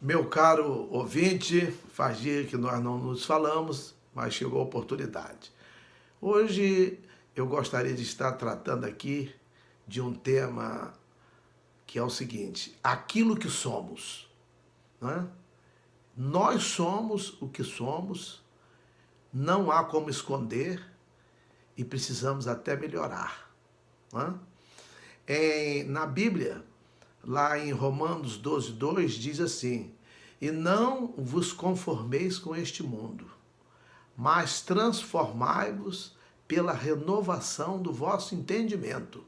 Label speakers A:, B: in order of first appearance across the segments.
A: Meu caro ouvinte, faz dia que nós não nos falamos, mas chegou a oportunidade. Hoje eu gostaria de estar tratando aqui de um tema que é o seguinte: aquilo que somos. Né? Nós somos o que somos, não há como esconder e precisamos até melhorar. Né? Na Bíblia, lá em Romanos 12:2, diz assim: e não vos conformeis com este mundo, mas transformai-vos pela renovação do vosso entendimento,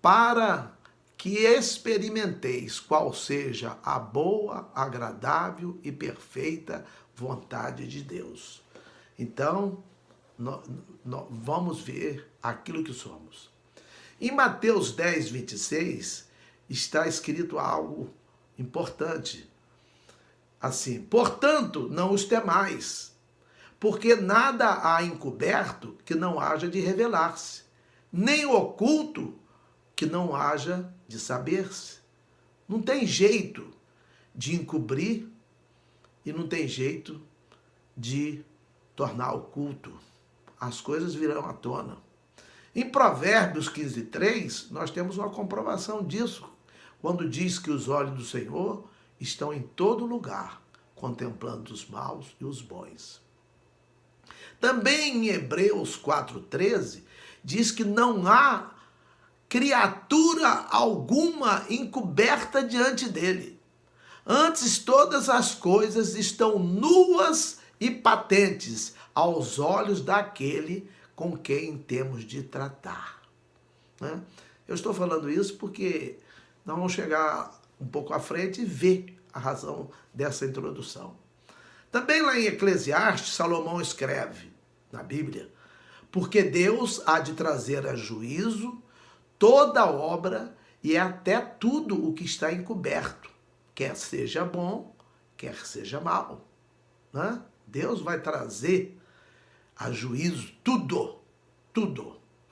A: para que experimenteis qual seja a boa, agradável e perfeita vontade de Deus. Então, vamos ver aquilo que somos. Em Mateus 10:26, está escrito algo importante. Assim: portanto, não os temais, porque nada há encoberto que não haja de revelar-se, nem oculto que não haja de saber-se. Não tem jeito de encobrir e não tem jeito de tornar oculto. As coisas virão à tona. Em Provérbios 15:3, nós temos uma comprovação disso, quando diz que os olhos do Senhor estão em todo lugar, contemplando os maus e os bons. Também em Hebreus 4:13, diz que não há criatura alguma encoberta diante dele. Antes, todas as coisas estão nuas e patentes aos olhos daquele com quem temos de tratar. Né? Eu estou falando isso porque nós vamos chegar um pouco à frente e ver a razão dessa introdução. Também lá em Eclesiastes, Salomão escreve na Bíblia: porque Deus há de trazer a juízo toda obra e até tudo o que está encoberto, quer seja bom, quer seja mal. Né? Deus vai trazer a juízo tudo,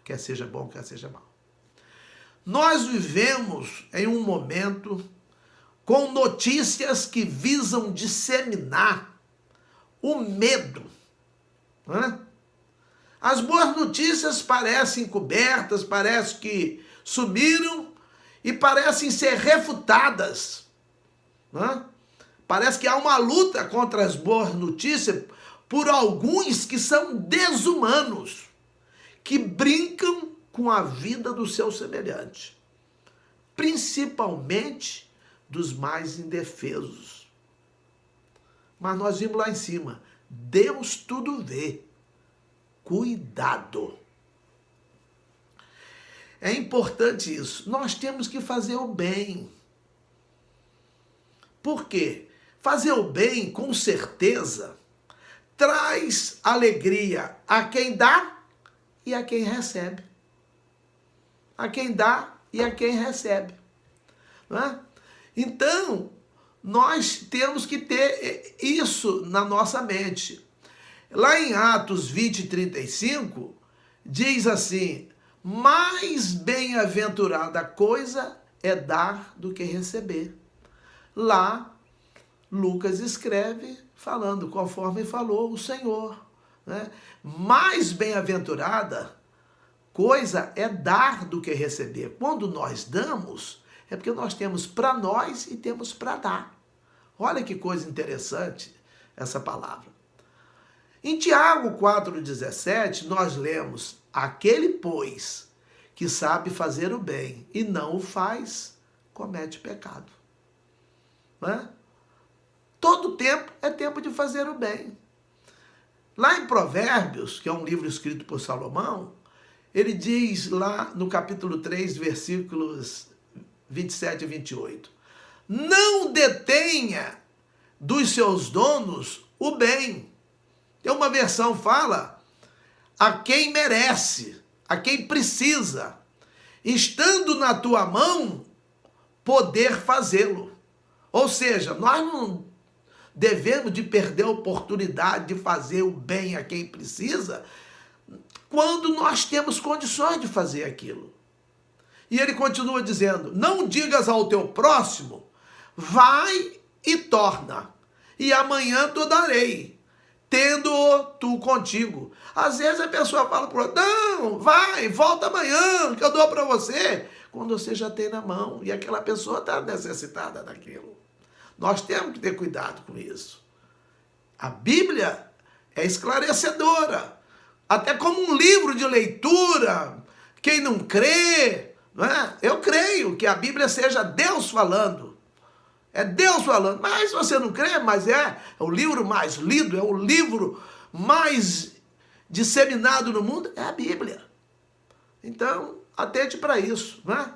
A: quer seja bom, quer seja mal. Nós vivemos em um momento com notícias que visam disseminar o medo. Né? As boas notícias parecem cobertas, parece que sumiram e parecem ser refutadas. Né? Parece que há uma luta contra as boas notícias por alguns que são desumanos, que brincam com a vida do seu semelhante, principalmente dos mais indefesos. Mas nós vimos lá em cima: Deus tudo vê. Cuidado. É importante isso. Nós temos que fazer o bem. Por quê? Fazer o bem, com certeza, traz alegria a quem dá e a quem recebe. A quem dá e a quem recebe. Não é? Então, nós temos que ter isso na nossa mente. Lá em Atos 20:35, diz assim: mais bem-aventurada coisa é dar do que receber. Lá, Lucas escreve falando, conforme falou o Senhor. Né? Mais bem-aventurada coisa é dar do que receber. Quando nós damos, é porque nós temos para nós e temos para dar. Olha que coisa interessante essa palavra. Em Tiago 4:17, nós lemos: aquele, pois, que sabe fazer o bem e não o faz, comete pecado. Não é? Todo tempo é tempo de fazer o bem. Lá em Provérbios, que é um livro escrito por Salomão, ele diz lá no capítulo 3, versículos 27 e 28, não detenha dos seus donos o bem. Tem uma versão fala: a quem merece, a quem precisa, estando na tua mão, poder fazê-lo. Ou seja, nós não devemos de perder a oportunidade de fazer o bem a quem precisa, quando nós temos condições de fazer aquilo. E ele continua dizendo: não digas ao teu próximo, vai e torna, e amanhã te darei, tendo tu contigo. Às vezes a pessoa fala para o outro, não, vai, volta amanhã, que eu dou para você, quando você já tem na mão, e aquela pessoa está necessitada daquilo. Nós temos que ter cuidado com isso. A Bíblia é esclarecedora, até como um livro de leitura. Quem não crê, não é? Eu creio que a Bíblia seja Deus falando. É Deus falando. Mas se você não crê, mas é o livro mais lido, é o livro mais disseminado no mundo, é a Bíblia. Então, atente para isso, não é?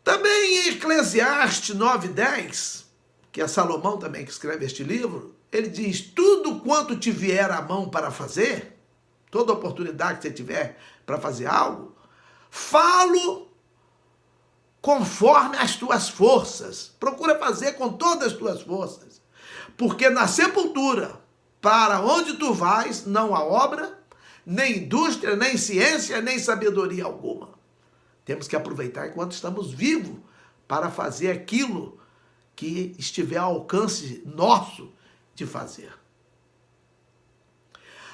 A: Também em Eclesiastes 9:10, que é Salomão também que escreve este livro, ele diz, tudo quanto te vier à mão para fazer, toda oportunidade que você tiver para fazer algo, falo conforme as tuas forças. Procura fazer com todas as tuas forças. Porque na sepultura, para onde tu vais, não há obra, nem indústria, nem ciência, nem sabedoria alguma. Temos que aproveitar enquanto estamos vivos para fazer aquilo que estiver ao alcance nosso de fazer.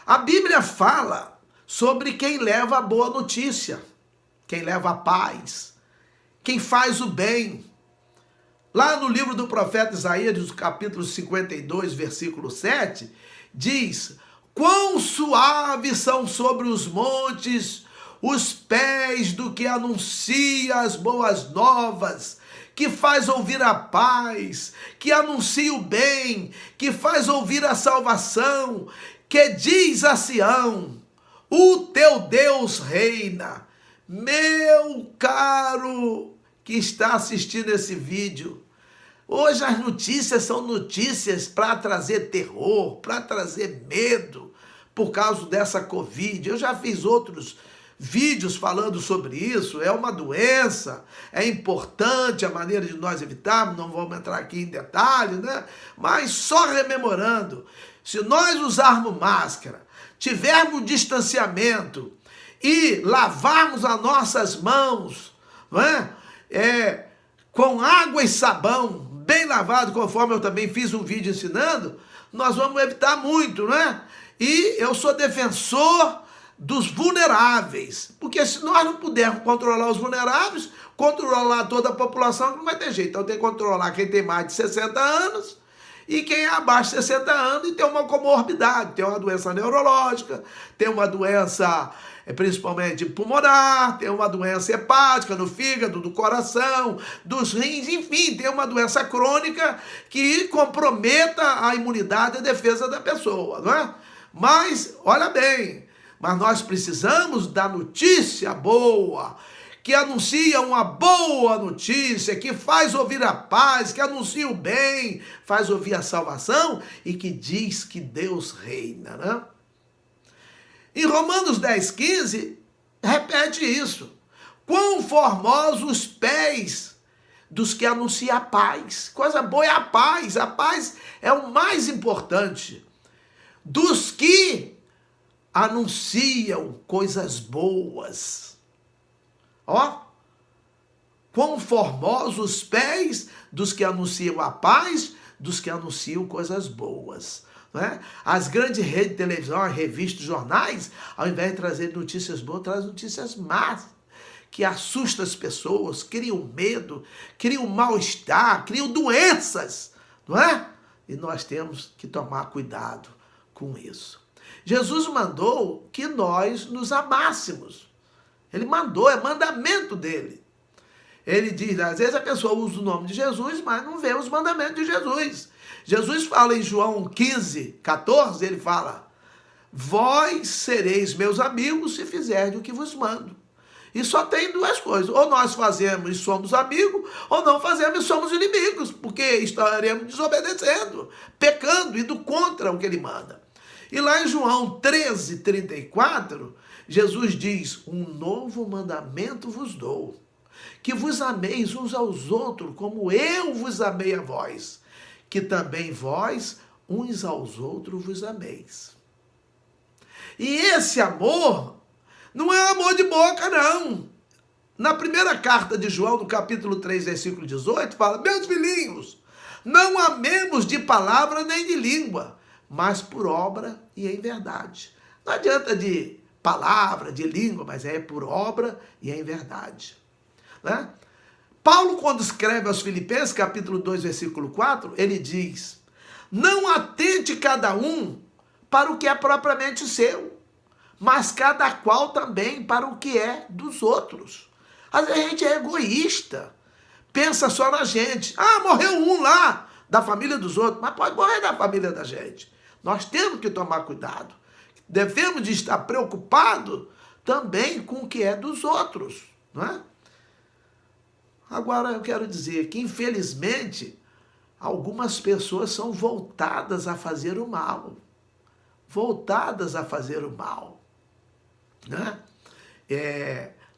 A: A Bíblia fala sobre quem leva a boa notícia, quem leva a paz, quem faz o bem. Lá no livro do profeta Isaías, capítulo 52, versículo 7, diz, quão suaves são sobre os montes os pés do que anuncia as boas novas, que faz ouvir a paz, que anuncia o bem, que faz ouvir a salvação, que diz a Sião, o teu Deus reina. Meu caro que está assistindo esse vídeo, hoje as notícias são notícias para trazer terror, para trazer medo por causa dessa Covid. Eu já fiz outros vídeos falando sobre isso, é uma doença, é importante a maneira de nós evitarmos, não vamos entrar aqui em detalhes, né? Mas só rememorando, se nós usarmos máscara, tivermos distanciamento e lavarmos as nossas mãos, não é? Com água e sabão, bem lavado, conforme eu também fiz um vídeo ensinando, nós vamos evitar muito, né? E eu sou defensor dos vulneráveis, porque se nós não pudermos controlar os vulneráveis, controlar toda a população não vai ter jeito. Então tem que controlar quem tem mais de 60 anos e quem é abaixo de 60 anos e tem uma comorbidade, tem uma doença neurológica, tem uma doença principalmente pulmonar, tem uma doença hepática no fígado, do coração, dos rins, enfim, tem uma doença crônica que comprometa a imunidade e a defesa da pessoa, não é? Mas, olha bem, mas nós precisamos da notícia boa, que anuncia uma boa notícia, que faz ouvir a paz, que anuncia o bem, faz ouvir a salvação e que diz que Deus reina, né? Em Romanos 10:15, repete isso. Quão formosos os pés dos que anunciam a paz. Coisa boa é a paz. A paz é o mais importante. Dos que anunciam coisas boas. Ó, quão formosos os pés dos que anunciam a paz, dos que anunciam coisas boas. Né? As grandes redes de televisão, as revistas, jornais, ao invés de trazer notícias boas, trazem notícias más, que assustam as pessoas, criam medo, criam mal-estar, criam doenças, não é? E nós temos que tomar cuidado com isso. Jesus mandou que nós nos amássemos. Ele mandou, é mandamento dele. Ele diz, às vezes a pessoa usa o nome de Jesus, mas não vê os mandamentos de Jesus. Jesus fala em João 15:14, ele fala, vós sereis meus amigos se fizerdes o que vos mando. E só tem duas coisas, ou nós fazemos e somos amigos, ou não fazemos e somos inimigos, porque estaremos desobedecendo, pecando, indo contra o que ele manda. E lá em João 13:34, Jesus diz, um novo mandamento vos dou, que vos ameis uns aos outros, como eu vos amei a vós, que também vós, uns aos outros, vos ameis. E esse amor não é amor de boca, não. Na primeira carta de João, no capítulo 3, versículo 18, fala, meus filhinhos, Não amemos de palavra nem de língua, mas por obra e em verdade. Não adianta de palavra, de língua, mas é por obra e em verdade. Né? Paulo, quando escreve aos Filipenses, capítulo 2, versículo 4, ele diz: não atente cada um para o que é propriamente seu, mas cada qual também para o que é dos outros. Às vezes a gente é egoísta, pensa só na gente. Ah, morreu um lá da família dos outros, mas pode morrer da família da gente. Nós temos que tomar cuidado. Devemos de estar preocupados também com o que é dos outros, não é? Agora eu quero dizer que, infelizmente, algumas pessoas são voltadas a fazer o mal. Voltadas a fazer o mal. Né?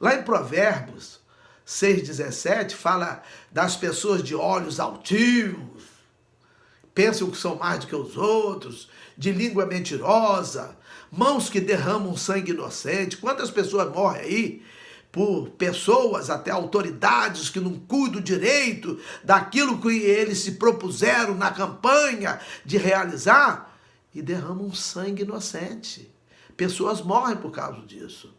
A: Lá em Provérbios 6,17 fala das pessoas de olhos altivos, pensam que são mais do que os outros, de língua mentirosa, mãos que derramam sangue inocente. Quantas pessoas morrem aí por pessoas, até autoridades, que não cuidam direito daquilo que eles se propuseram na campanha de realizar e derramam sangue inocente. Pessoas morrem por causa disso.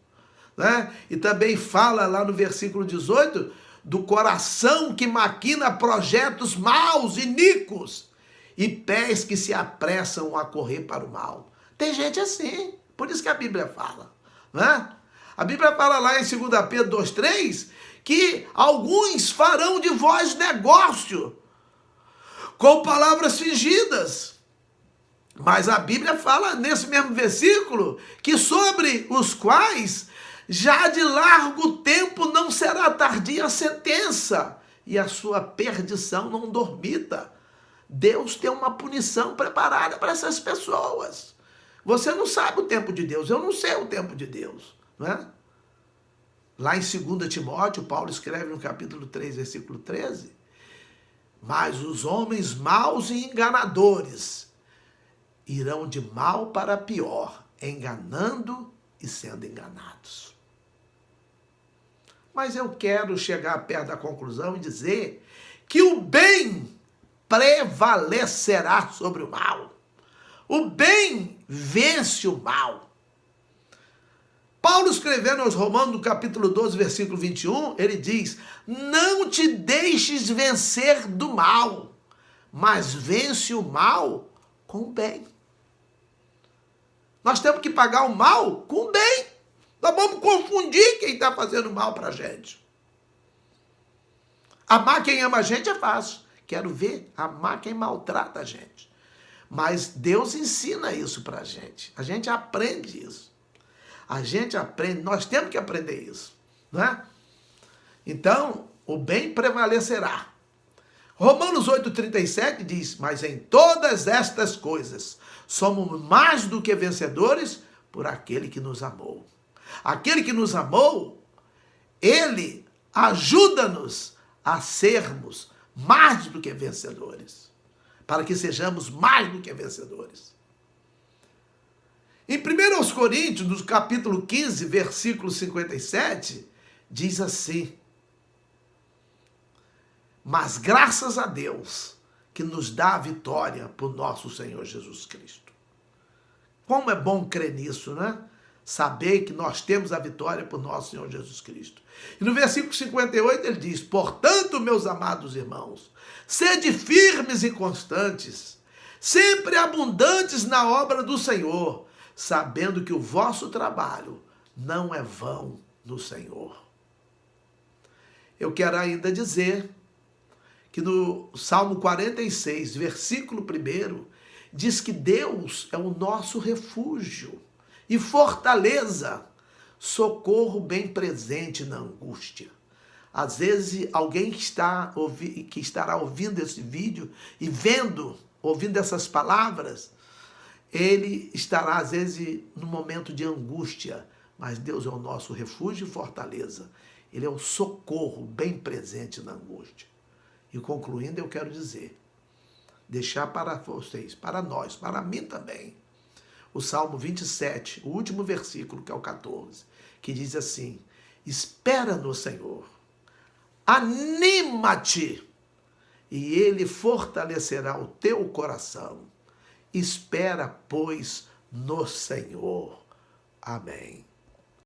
A: Né? E também fala lá no versículo 18 do coração que maquina projetos maus, iníquos, e pés que se apressam a correr para o mal. Tem gente assim, por isso que a Bíblia fala. Né? A Bíblia fala lá em 2 Pedro 2,3 que alguns farão de vós negócio com palavras fingidas. Mas a Bíblia fala nesse mesmo versículo que sobre os quais já de largo tempo não será tardia a sentença e a sua perdição não dormita. Deus tem uma punição preparada para essas pessoas. Você não sabe o tempo de Deus, eu não sei o tempo de Deus. Não é? Lá em 2 Timóteo, Paulo escreve no capítulo 3, versículo 13, mas os homens maus e enganadores irão de mal para pior, enganando e sendo enganados. Mas eu quero chegar perto da conclusão e dizer que o bem prevalecerá sobre o mal. O bem vence o mal. Paulo, escrevendo aos Romanos, no capítulo 12, versículo 21, ele diz: não te deixes vencer do mal, mas vence o mal com o bem. Nós temos que pagar o mal com o bem. Nós vamos confundir quem está fazendo mal para a gente. Amar quem ama a gente é fácil. Quero ver amar quem maltrata a gente. Mas Deus ensina isso para a gente. A gente aprende isso. A gente aprende, nós temos que aprender isso. Né? Então, o bem prevalecerá. Romanos 8,37 diz: mas em todas estas coisas somos mais do que vencedores por aquele que nos amou. Aquele que nos amou, ele ajuda-nos a sermos mais do que vencedores. Para que sejamos mais do que vencedores. Em 1 Coríntios, no capítulo 15, versículo 57, diz assim: mas graças a Deus que nos dá a vitória por nosso Senhor Jesus Cristo. Como é bom crer nisso, né? Saber que nós temos a vitória por nosso Senhor Jesus Cristo. E no versículo 58 ele diz: portanto, meus amados irmãos, sede firmes e constantes, sempre abundantes na obra do Senhor, sabendo que o vosso trabalho não é vão no Senhor. Eu quero ainda dizer que no Salmo 46, versículo 1, diz que Deus é o nosso refúgio e fortaleza, socorro bem presente na angústia. Às vezes, alguém que estará ouvindo esse vídeo e ouvindo essas palavras, ele estará, às vezes, num momento de angústia, mas Deus é o nosso refúgio e fortaleza. Ele é o socorro bem presente na angústia. E concluindo, eu quero dizer, deixar para vocês, para nós, para mim também, o Salmo 27, o último versículo, que é o 14, que diz assim: espera no Senhor, anima-te e ele fortalecerá o teu coração. Espera, pois, no Senhor. Amém.